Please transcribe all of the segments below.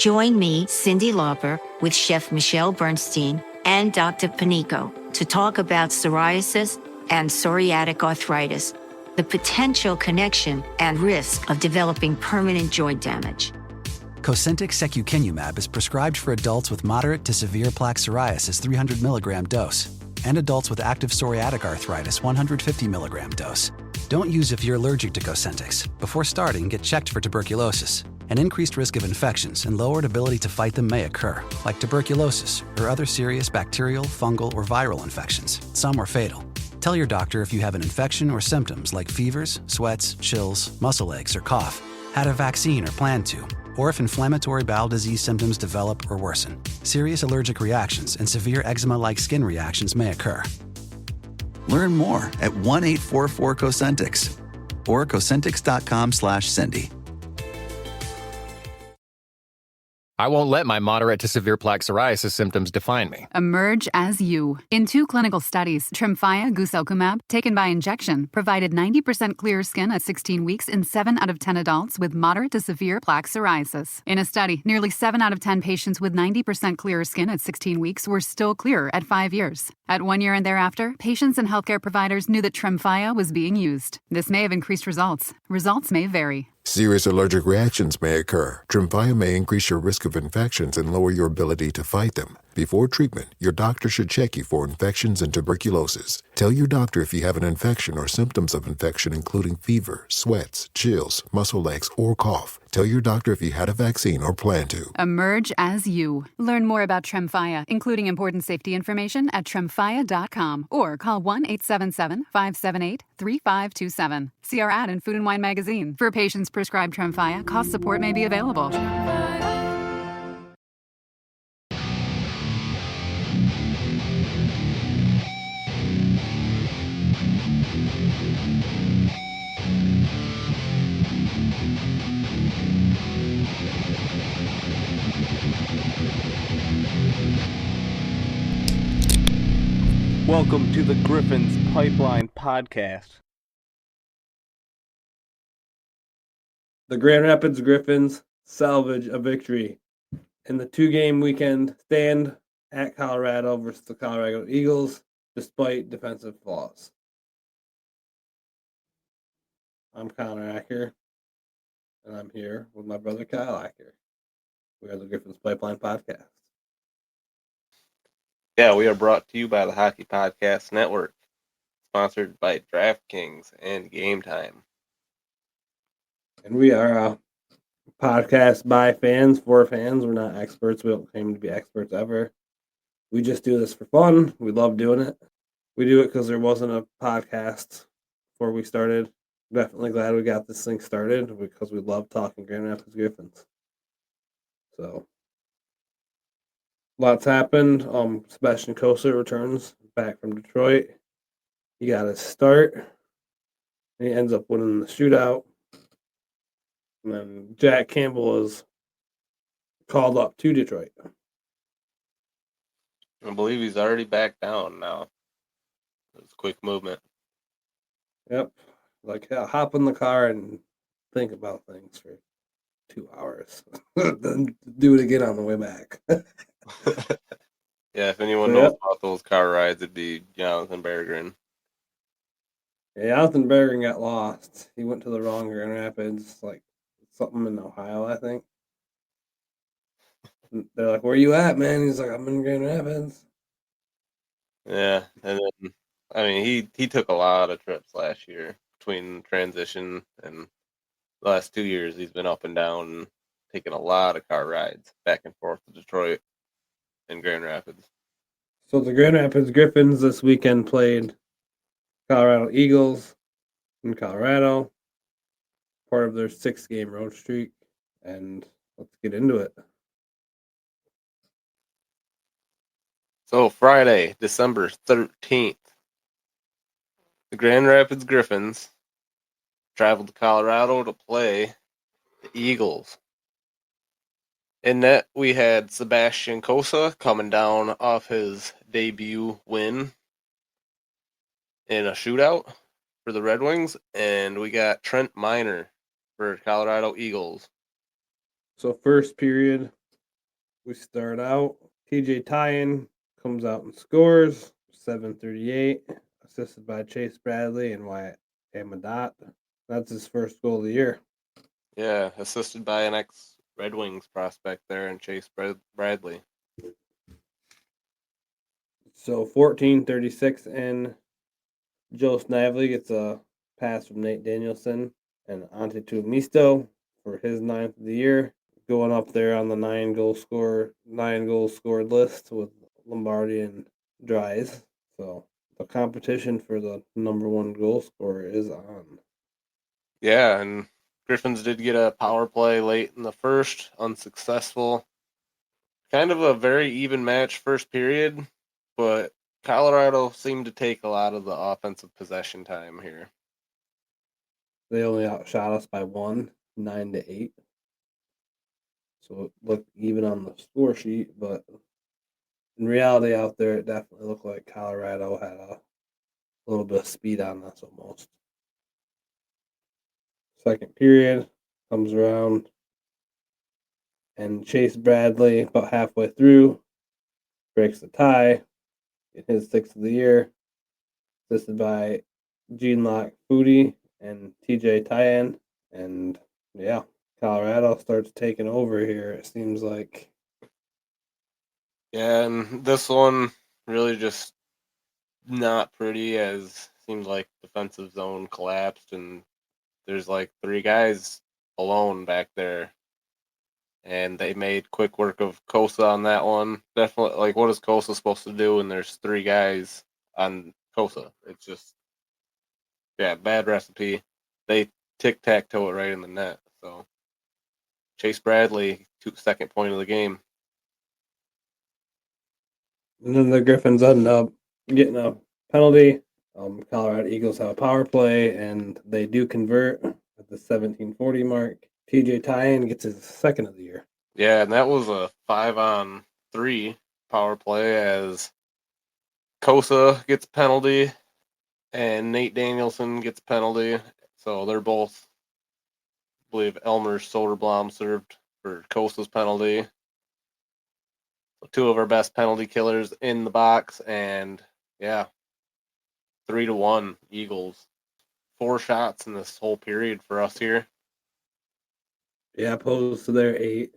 Join me, Cindy Lauper, with Chef Michelle Bernstein and Dr. Panico to talk about psoriasis and psoriatic arthritis, the potential connection and risk of developing permanent joint damage. Cosentyx secukinumab is prescribed for adults with moderate to severe plaque psoriasis 300 milligram dose and adults with active psoriatic arthritis 150 milligram dose. Don't use if you're allergic to Cosentyx. Before starting, get checked for tuberculosis. An increased risk of infections and lowered ability to fight them may occur, like tuberculosis or other serious bacterial, fungal, or viral infections. Some are fatal. Tell your doctor if you have an infection or symptoms like fevers, sweats, chills, muscle aches, or cough, had a vaccine or plan to, or if inflammatory bowel disease symptoms develop or worsen. Serious allergic reactions and severe eczema-like skin reactions may occur. Learn more at 1-844-COSENTYX or Cosentyx.com/Cindy. I won't let my moderate to severe plaque psoriasis symptoms define me. Emerge as you. In 2 clinical studies, Tremfya guselkumab, taken by injection, provided 90% clear skin at 16 weeks in 7 out of 10 adults with moderate to severe plaque psoriasis. In a study, nearly 7 out of 10 patients with 90% clear skin at 16 weeks were still clear at 5 years. At 1 year and thereafter, patients and healthcare providers knew that Tremfya was being used. This may have increased results. Results may vary. Serious allergic reactions may occur. Tremfya may increase your risk of infections and lower your ability to fight them. Before treatment, your doctor should check you for infections and tuberculosis. Tell your doctor if you have an infection or symptoms of infection, including fever, sweats, chills, muscle aches, or cough. Tell your doctor if you had a vaccine or plan to. Emerge as you. Learn more about Tremfya, including important safety information at tremfya.com or call 1-877-578-3527. See our ad in Food and Wine magazine. For patients prescribed Tremfya, cost support may be available. Welcome to the Griffins Pipeline Podcast. The Grand Rapids Griffins salvage a victory in the 2-game weekend stand at Colorado versus the Colorado Eagles, despite defensive flaws. I'm Connor Acker, and I'm here with my brother Kyle Acker. We are the Griffins Pipeline Podcast. Yeah, we are brought to you by the Hockey Podcast Network, sponsored by Draftkings and GameTime. And we are a podcast by fans, for fans. We're not experts. We don't claim to be experts ever. We just do this for fun. We love doing it. We do it because there wasn't a podcast before we started. Definitely glad we got this thing started because we love talking Grand Rapids Griffins. So, lots happened. Sebastian Kosa returns back from Detroit. He got his start. And he ends up winning the shootout. And then Jack Campbell is called up to Detroit. I believe he's already back down now. It's quick movement. Yep. Like, yeah, hop in the car and think about things for 2 hours. Then do it again on the way back. Yeah, if anyone knows about those car rides, it'd be Jonathan Berggren. Yeah, Jonathan Berggren got lost. He went to the wrong Grand Rapids, like something in Ohio, I think. And they're like, "Where you at, man?" He's like, "I'm in Grand Rapids." Yeah, and then, I mean, he took a lot of trips last year between transition and the last 2 years. He's been up and down and taking a lot of car rides back and forth to Detroit and Grand Rapids. So the Grand Rapids Griffins this weekend played Colorado Eagles in Colorado, part of their 6-game road streak, and let's get into it. So Friday, December 13th, the Grand Rapids Griffins traveled to Colorado to play the Eagles. In net, we had Sebastian Kosa coming down off his debut win in a shootout for the Red Wings, and we got Trent Miner for Colorado Eagles. So first period, We start out. TJ Tyen comes out and scores 7:38, assisted by Chase Bradley and Wyatt Amadot. That's his first goal of the year. Yeah, assisted by an ex-Red Wings prospect there and Chase Bradley. So 14:36 in. Joe Snively gets a pass from Nate Danielson and Antetokounmpo for his 9th of the year, going up there on the 9 goal scored list with Lombardi and Dries. So the competition for the number 1 goal scorer is on. Yeah, and Griffins did get a power play late in the first, unsuccessful. Kind of a very even match first period, but Colorado seemed to take a lot of the offensive possession time here. They only outshot us by 1, 9-8. So it looked even on the score sheet, but in reality out there, it definitely looked like Colorado had a little bit of speed on us almost. Second period comes around, and Chase Bradley, about halfway through, breaks the tie in his 6th of the year, assisted by Gene-Lock Foodie and TJ Tyen. And yeah, Colorado starts taking over here, it seems like. Yeah, and this one really just not pretty, as seems like defensive zone collapsed and there's like 3 guys alone back there. And they made quick work of Kosa on that one. Definitely, like, what is Kosa supposed to do when there's 3 guys on Kosa? It's just, yeah, bad recipe. They tic-tac-toe it right in the net. So, Chase Bradley, 2nd point of the game. And then the Griffins end up getting a penalty. Colorado Eagles have a power play, and they do convert at the 17:40 mark. TJ Tyen gets his 2nd of the year. Yeah, and that was a 5-on-3 power play as Kosa gets a penalty and Nate Danielson gets a penalty. So they're both, I believe Elmer Soderblom served for Kosa's penalty. So 2 of our best penalty killers in the box, and yeah, 3-1 Eagles. 4 shots in this whole period for us here. Yeah, opposed to their 8.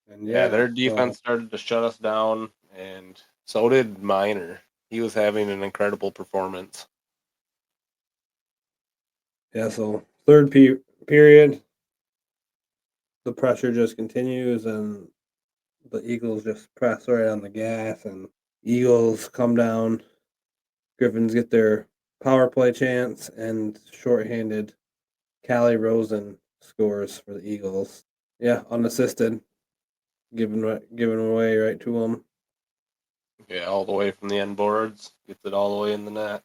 And Yeah, their defense started to shut us down, and so did Miner. He was having an incredible performance. Yeah, so third period, the pressure just continues, and the Eagles just press right on the gas, and Eagles come down. Griffins get their power play chance, and shorthanded Callie Rosen scores for the Eagles. Yeah, unassisted, given away right to them. Yeah, all the way from the end boards. Gets it all the way in the net.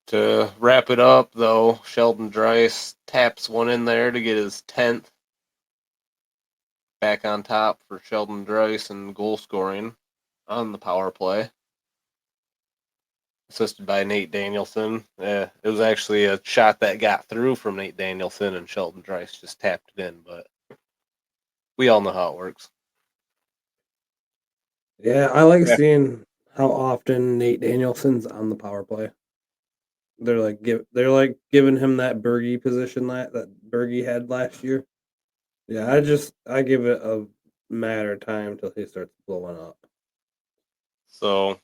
To wrap it up, though, Sheldon Dries taps one in there to get his 10th. Back on top for Sheldon Dries and goal scoring on the power play. Assisted by Nate Danielson. It was actually a shot that got through from Nate Danielson, and Sheldon Dries just tapped it in, but we all know how it works. Yeah, I like seeing how often Nate Danielson's on the power play. They're like giving him that Bergie position that Bergie had last year. Yeah, I give it a matter of time until he starts blowing up. So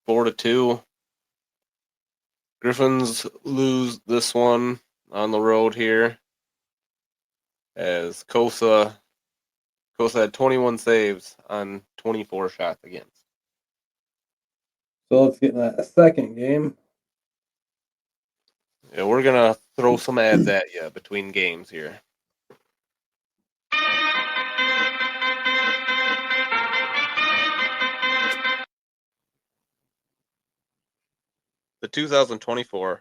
4-2. Griffins lose this one on the road here, as Kosa had 21 saves on 24 shots against. So let's get in that second game. Yeah, we're gonna throw some ads at you between games here. The 2024-25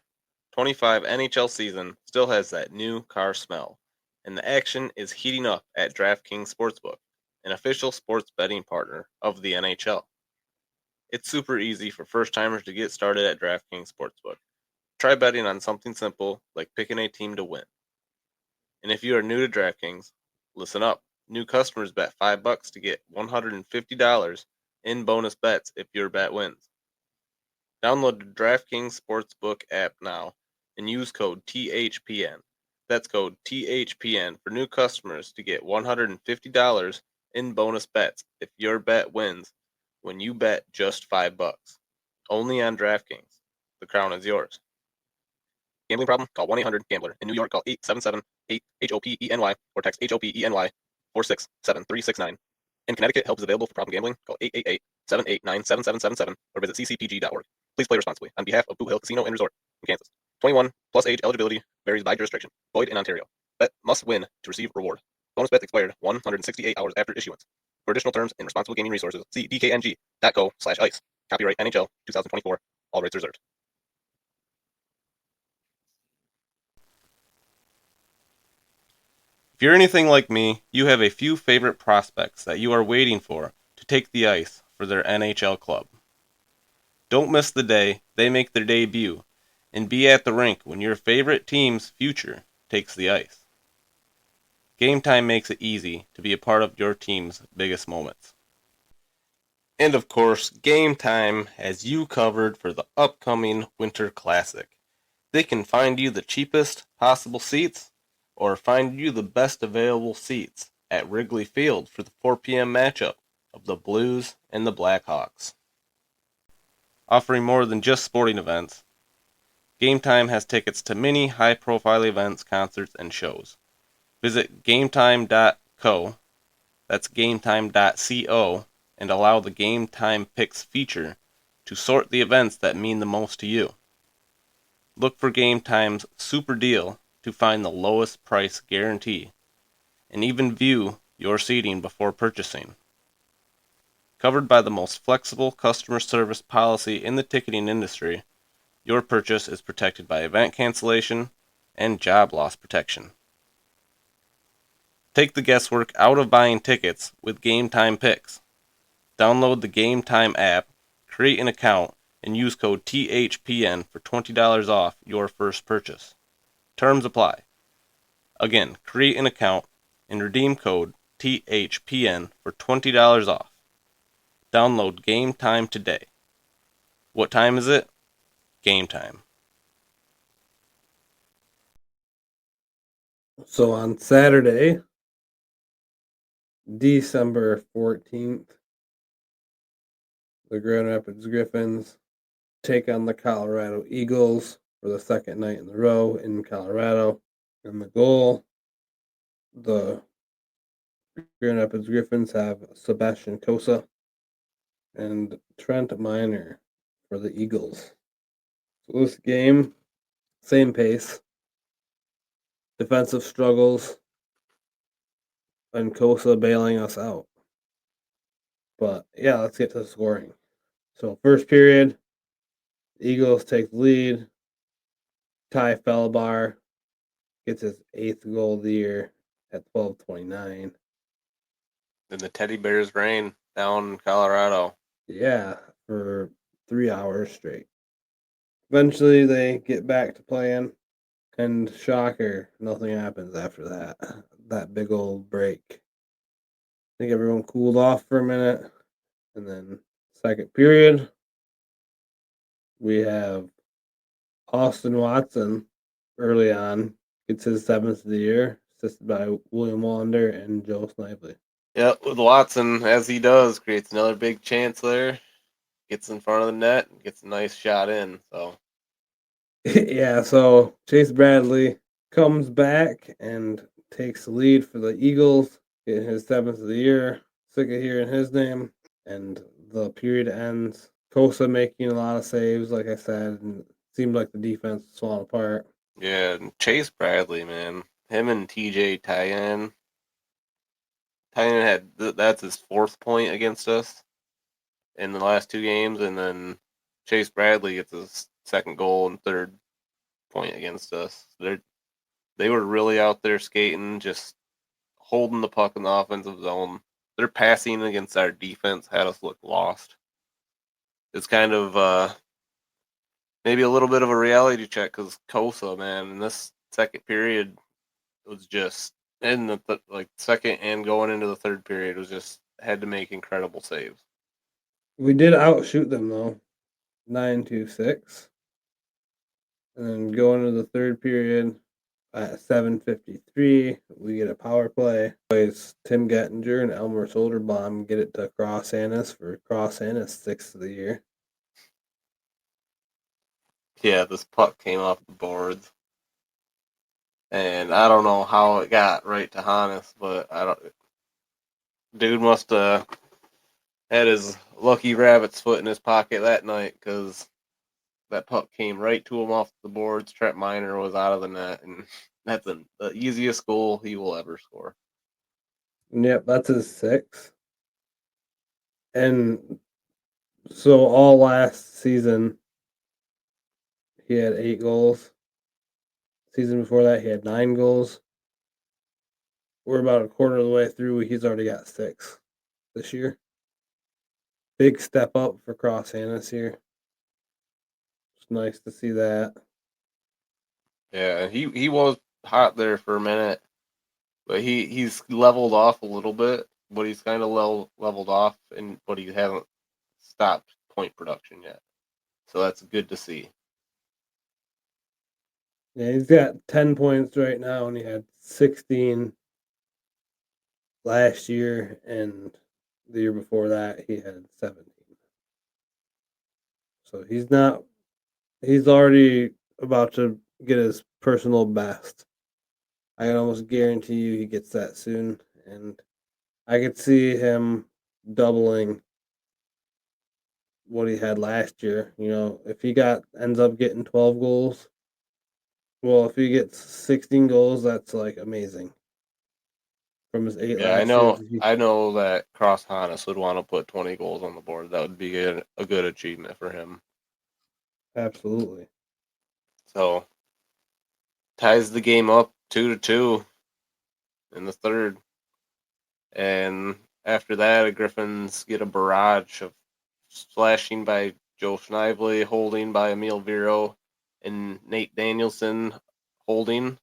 NHL season still has that new car smell, and the action is heating up at Draftkings Sportsbook, an official sports betting partner of the NHL. It's super easy for first-timers to get started at DraftKings Sportsbook. Try betting on something simple like picking a team to win. And if you are new to DraftKings, listen up. New customers bet $5 to get $150 in bonus bets if your bet wins. Download the DraftKings Sportsbook app now and use code THPN. That's code THPN for new customers to get $150 in bonus bets if your bet wins when you bet just $5. Only on DraftKings. The crown is yours. Gambling problem? Call 1-800-GAMBLER. In New York, call 877-8-HOPENY or text HOPENY 467-369. In Connecticut, help is available for problem gambling. Call 888-789-7777 or visit ccpg.org. Please play responsibly. On behalf of Boot Hill Casino and Resort in Kansas. 21 plus age eligibility varies by jurisdiction. Void in Ontario. Bet must win to receive reward. Bonus bets expired 168 hours after issuance. For additional terms and responsible gaming resources, see dkng.co/ice. Copyright NHL 2024. All rights reserved. If you're anything like me, you have a few favorite prospects that you are waiting for to take the ice for their NHL club. Don't miss the day they make their debut and be at the rink when your favorite team's future takes the ice. GameTime makes it easy to be a part of your team's biggest moments. And of course, GameTime has you covered for the upcoming Winter Classic. They can find you the cheapest possible seats or find you the best available seats at Wrigley Field for the 4 p.m. matchup of the Blues and the Blackhawks. Offering more than just sporting events, GameTime has tickets to many high-profile events, concerts, and shows. Visit GameTime.co, that's GameTime.co, and allow the GameTime Picks feature to sort the events that mean the most to you. Look for GameTime's Super Deal to find the lowest price guarantee, and even view your seating before purchasing. Covered by the most flexible customer service policy in the ticketing industry, your purchase is protected by event cancellation and job loss protection. Take the guesswork out of buying tickets with GameTime Picks. Download the GameTime app, create an account, and use code THPN for $20 off your first purchase. Terms apply. Again, create an account and redeem code THPN for $20 off. Download GameTime today. What time is it? Game time. So on Saturday, December 14th, the Grand Rapids Griffins take on the Colorado Eagles for the second night in a row in Colorado. And the goal, the Grand Rapids Griffins have Sebastian Cosa and Trent Miner for the Eagles. So this game, same pace, defensive struggles, and Cosa bailing us out. But yeah, let's get to the scoring. So first period, the Eagles take the lead. Ty Fellabar gets his 8th goal of the year at 12:29. Then the Teddy Bears rain down in Colorado. Yeah, for 3 hours straight. Eventually, they get back to playing, and shocker, nothing happens after that. That big old break. I think everyone cooled off for a minute, and then second period, we have Austin Watson early on gets his 7th of the year, assisted by William Wander and Joe Snively. Yep, with Watson, as he does, creates another big chance there. Gets in front of the net and gets a nice shot in. So Yeah, so Chase Bradley comes back and takes the lead for the Eagles, getting his 7th of the year. Sick of hearing his name. And the period ends. Cosa making a lot of saves, like I said, and it seemed like the defense was falling apart. yeah, and Chase Bradley, man, him and TJ Tyen. Tyen had that's his 4th point against us in the last 2 games, and then Chase Bradley gets his 2nd goal and 3rd point against us. They were really out there skating, just holding the puck in the offensive zone. Their passing against our defense had us look lost. It's kind of maybe a little bit of a reality check because Cosa, man, in this second period was just in the second and going into the third period was just had to make incredible saves. We did outshoot them though, 9-6, and then going into the third period at 7:53, we get a power play. Plays Tim Gettinger and Elmer Soderblom get it to Cross Annis for Cross Annis' 6th of the year. Yeah, this puck came off the boards. And I don't know how it got right to Hannes, but dude must have had his lucky rabbit's foot in his pocket that night, because that puck came right to him off the boards. Trent Miner was out of the net, and that's the easiest goal he will ever score. Yep, that's his 6th. And so all last season, he had 8 goals. Season before that, he had 9 goals. We're about a quarter of the way through. He's already got 6 this year. Big step up for Cross Annis here. It's nice to see that. Yeah, he was hot there for a minute, but he's leveled off a little bit. But he's kind of leveled off, but he hasn't stopped point production yet. So that's good to see. Yeah, he's got 10 points right now, and he had 16 last year, and the year before that, he had 17. So he's already about to get his personal best. I can almost guarantee you he gets that soon, and I could see him doubling what he had last year. You know, if he ends up getting 12 goals, well, if he gets 16 goals, that's like amazing. From his 8 Yeah, I last year. know that Cross Hannes would want to put 20 goals on the board. That would be a good achievement for him. Absolutely. So ties the game up 2-2 in the third. And after that, the Griffins get a barrage of slashing by Joe Schneibley, holding by Emil Viro, and Nate Danielson holding.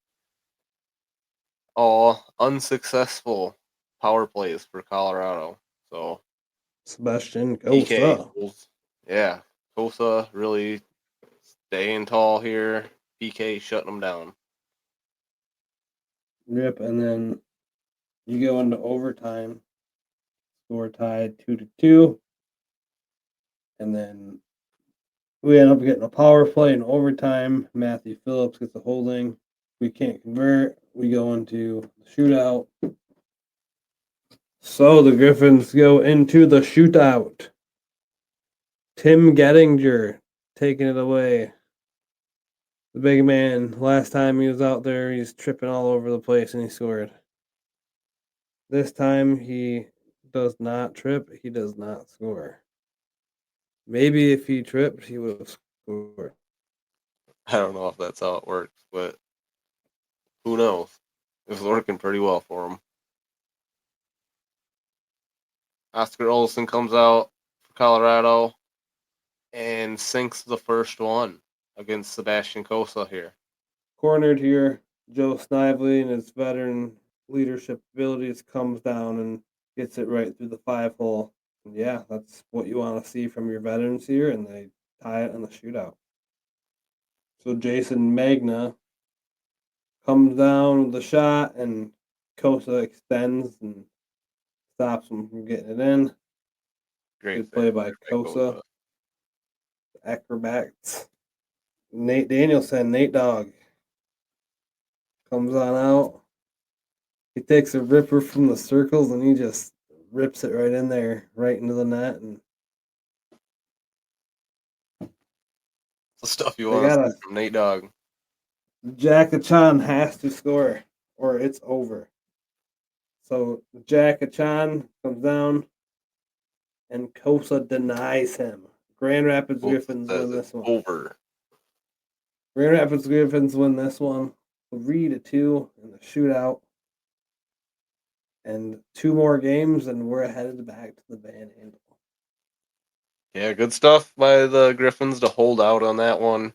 All unsuccessful power plays for Colorado. So Sebastian PK Kosa. goals. Yeah, Kosa really staying tall here. PK shutting them down. Yep, and then you go into overtime. Score tied 2-2. And then we end up getting a power play in overtime. Matthew Phillips gets a holding. We can't convert. We go into the shootout. So the Griffins go into the shootout. Tim Gettinger taking it away. The big man, last time he was out there, he's tripping all over the place and he scored. This time he does not trip, he does not score. Maybe if he tripped, he would have scored. I don't know if that's how it works, but who knows? It's working pretty well for him. Oscar Olsen comes out for Colorado and sinks the first one against Sebastian Kosa here. Cornered here, Joe Snively and his veteran leadership abilities comes down and gets it right through the 5-hole. And yeah, that's what you want to see from your veterans here, and they tie it in the shootout. So Jason Magna comes down with the shot, and Kosa extends and stops him from getting it in. Great Good play by Kosa. Acrobats. Nate Danielson, Nate Dogg, comes on out. He takes a ripper from the circles and he just rips it right in there, right into the net. And the stuff you want to see from Nate Dogg. Jack Achan has to score or it's over. So Jack Achan comes down and Kosa denies him. Grand Rapids Griffins win this one. Over. Grand Rapids Griffins win this one 3-2 in the shootout. And 2 more games, and we're headed back to the Van Andel. Yeah, good stuff by the Griffins to hold out on that one.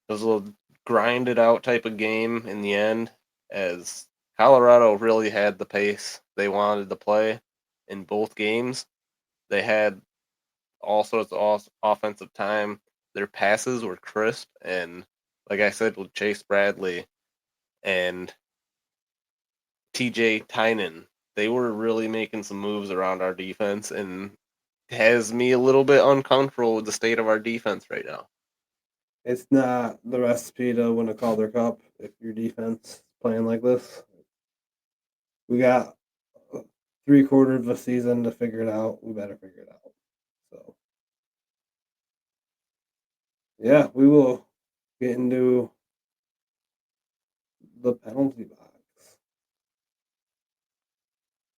It was a little grinded out type of game in the end, as Colorado really had the pace they wanted to play in both games. They had all sorts of offensive time. Their passes were crisp, and like I said, with Chase Bradley and TJ Tynan, they were really making some moves around our defense, and has me a little bit uncomfortable with the state of our defense right now. It's not the recipe to win a Calder Cup if your defense is playing like this. We got 3/4 of a season to figure it out. We better figure it out. So, yeah, we will get into the penalty box.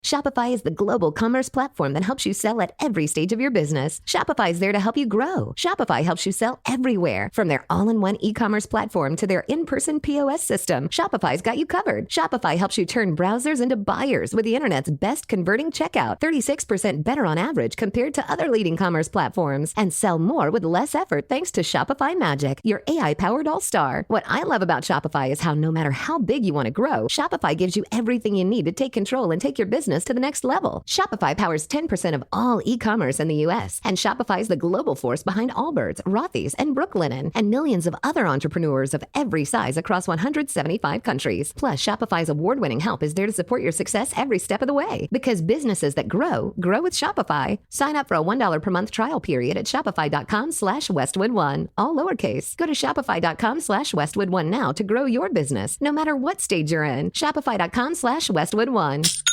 Shopify is the global commerce platform that helps you sell at every stage of your business. Shopify is there to help you grow. Shopify helps you sell everywhere, from their all-in-one e-commerce platform to their in-person POS system. Shopify's got you covered. Shopify helps you turn browsers into buyers with the internet's best converting checkout, 36% better on average compared to other leading commerce platforms, and sell more with less effort thanks to Shopify Magic, your AI-powered all-star. What I love about Shopify is how no matter how big you want to grow, Shopify gives you everything you need to take control and take your business to the next level. Shopify powers 10% of all e-commerce in the U.S., and Shopify is the global force behind Allbirds, Rothy's, and Brooklinen, and millions of other entrepreneurs of every size across 175 countries. Plus, Shopify's award-winning help is there to support your success every step of the way. Because businesses that grow with Shopify. Sign up for a $1 per month trial period at shopify.com/Westwood1, all lowercase. Go to shopify.com/Westwood1 now to grow your business, no matter what stage you're in. Shopify.com/Westwood1.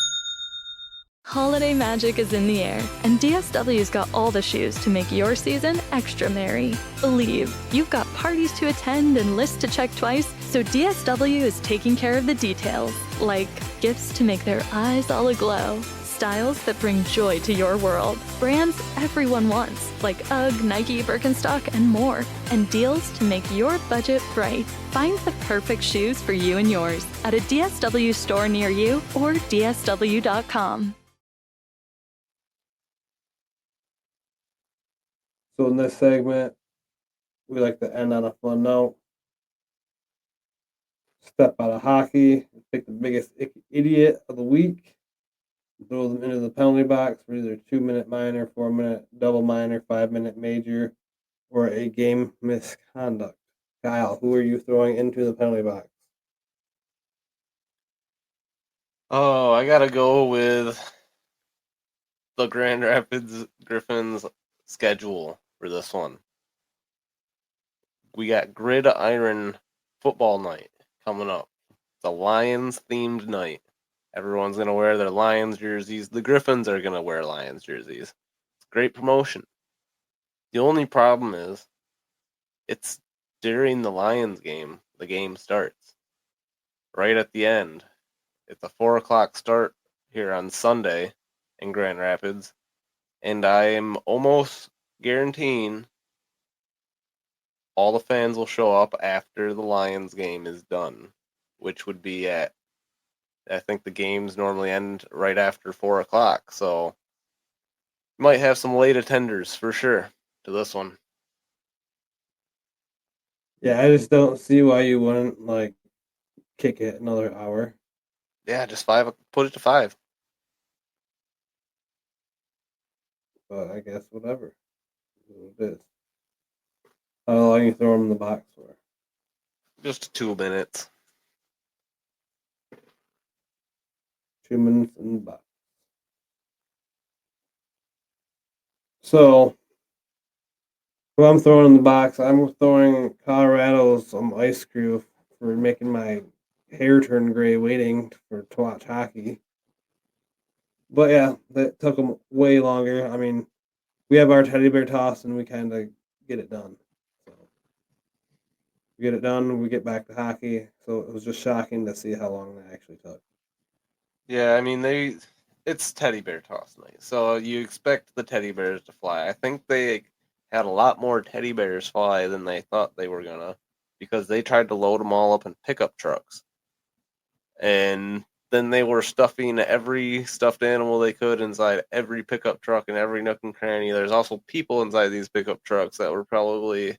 Holiday magic is in the air, and DSW's got all the shoes to make your season extra merry. Believe, you've got parties to attend and lists to check twice, so DSW is taking care of the details, like gifts to make their eyes all aglow, styles that bring joy to your world, brands everyone wants, like UGG, Nike, Birkenstock, and more, and deals to make your budget bright. Find the perfect shoes for you and yours at a DSW store near you or dsw.com. So in this segment, we like to end on a fun note. Step out of hockey, pick the biggest idiot of the week, throw them into the penalty box for either 2-minute minor, 4-minute double minor, 5-minute major, or a game misconduct. Kyle, who are you throwing into the penalty box? Oh, I gotta go with the Grand Rapids Griffins schedule for this one. We got Gridiron Football Night coming up. It's a Lions-themed night. Everyone's going to wear their Lions jerseys. The Griffins are going to wear Lions jerseys. It's great promotion. The only problem is it's during the Lions game. The game starts right at the end. It's a 4 o'clock start here on Sunday in Grand Rapids. And I'm almost guaranteeing all the fans will show up after the Lions game is done, which would be at, I think the games normally end right after 4 o'clock. So you might have some late attenders for sure to this one. Yeah, I just don't see why you wouldn't kick it another hour. Yeah, just 5. Put it to 5. But I guess whatever. It is. How long you throw them in the box for? Just 2 minutes. 2 minutes in the box. So, who I'm throwing in the box, I'm throwing Colorado's ice crew for making my hair turn gray waiting to watch hockey. But yeah, that took them way longer. I mean, we have our teddy bear toss and we kind of get it done. So we get it done, we get back to hockey. So it was just shocking to see how long that actually took. Yeah, I mean, it's teddy bear toss night, so you expect the teddy bears to fly. I think they had a lot more teddy bears fly than they thought they were gonna, because they tried to load them all up in pickup trucks. And then they were stuffing every stuffed animal they could inside every pickup truck and every nook and cranny. There's also people inside these pickup trucks that were probably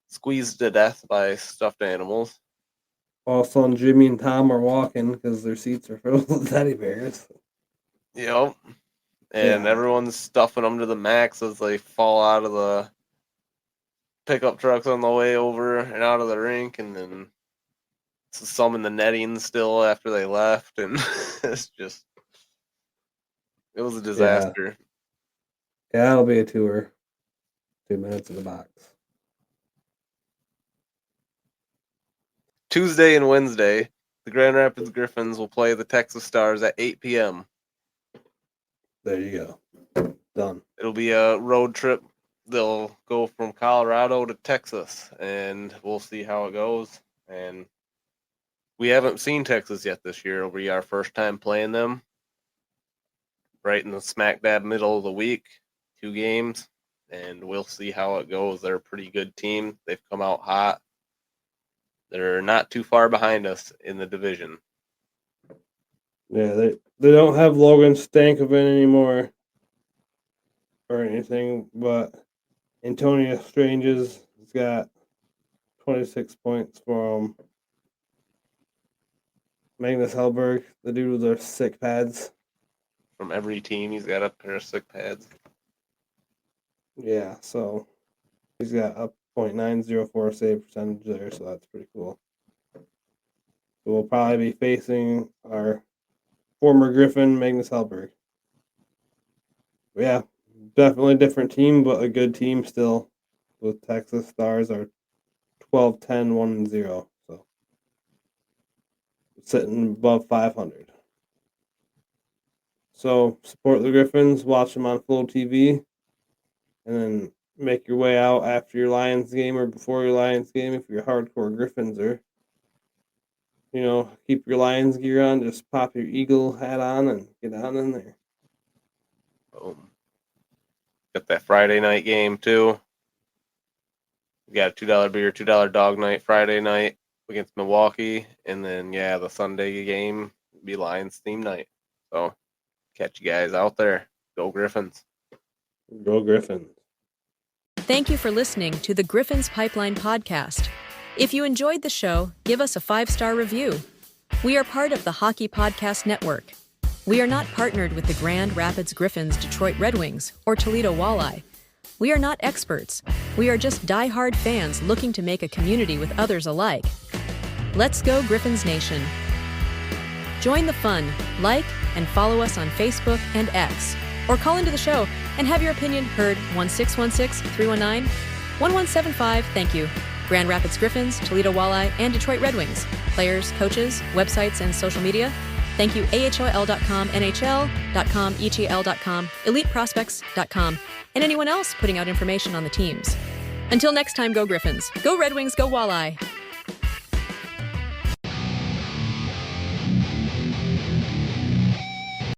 squeezed to death by stuffed animals. all of a sudden Jimmy and Tom are walking because their seats are filled with teddy bears. Yep. And everyone's stuffing them to the max as they fall out of the pickup trucks on the way over and out of the rink, and then some in the netting still after they left, and it was a disaster. Yeah, it'll be a tour. 2 minutes in the box. Tuesday and Wednesday, the Grand Rapids Griffins will play the Texas Stars at 8 p.m. There you go. Done. It'll be a road trip. They'll go from Colorado to Texas, and we'll see how it goes. And we haven't seen Texas yet this year. It'll be our first time playing them. Right in the smack dab middle of the week, 2 games, and we'll see how it goes. They're a pretty good team. They've come out hot. They're not too far behind us in the division. Yeah, they don't have Logan Stankoven anymore or anything, but Antonio Stranges has got 26 points from Magnus Hellberg, the dude with their sick pads. From every team, he's got a pair of sick pads. Yeah, so he's got a .904 save percentage there, so that's pretty cool. So we'll probably be facing our former Griffin, Magnus Hellberg. Yeah, definitely a different team, but a good team still. With Texas Stars are 12-10, 1-0. So sitting above 500. So support the Griffins, watch them on Flow TV, and then make your way out after your Lions game or before your Lions game if you're hardcore Griffins, or keep your Lions gear on, just pop your Eagle hat on and get on in there. Boom. Got that Friday night game too. We got a $2 beer, $2 dog night Friday night against Milwaukee, and then the Sunday game will be Lions theme night. So catch you guys out there. Go Griffins. Go Griffins. Thank you for listening to the Griffins Pipeline podcast. If you enjoyed the show, give us a 5-star review. We are part of the Hockey Podcast Network. We are not partnered with the Grand Rapids Griffins, Detroit Red Wings, or Toledo Walleye. We are not experts. We are just die-hard fans looking to make a community with others alike. Let's go Griffins Nation. Join the fun, like and follow us on Facebook and X, or call into the show and have your opinion heard. 1-616-319-1175. Thank you. Grand Rapids Griffins, Toledo Walleye, and Detroit Red Wings. Players, coaches, websites, and social media. Thank you. AHL.com, NHL.com, ETL.com, EliteProspects.com, and anyone else putting out information on the teams. Until next time, go Griffins. Go Red Wings, go Walleye.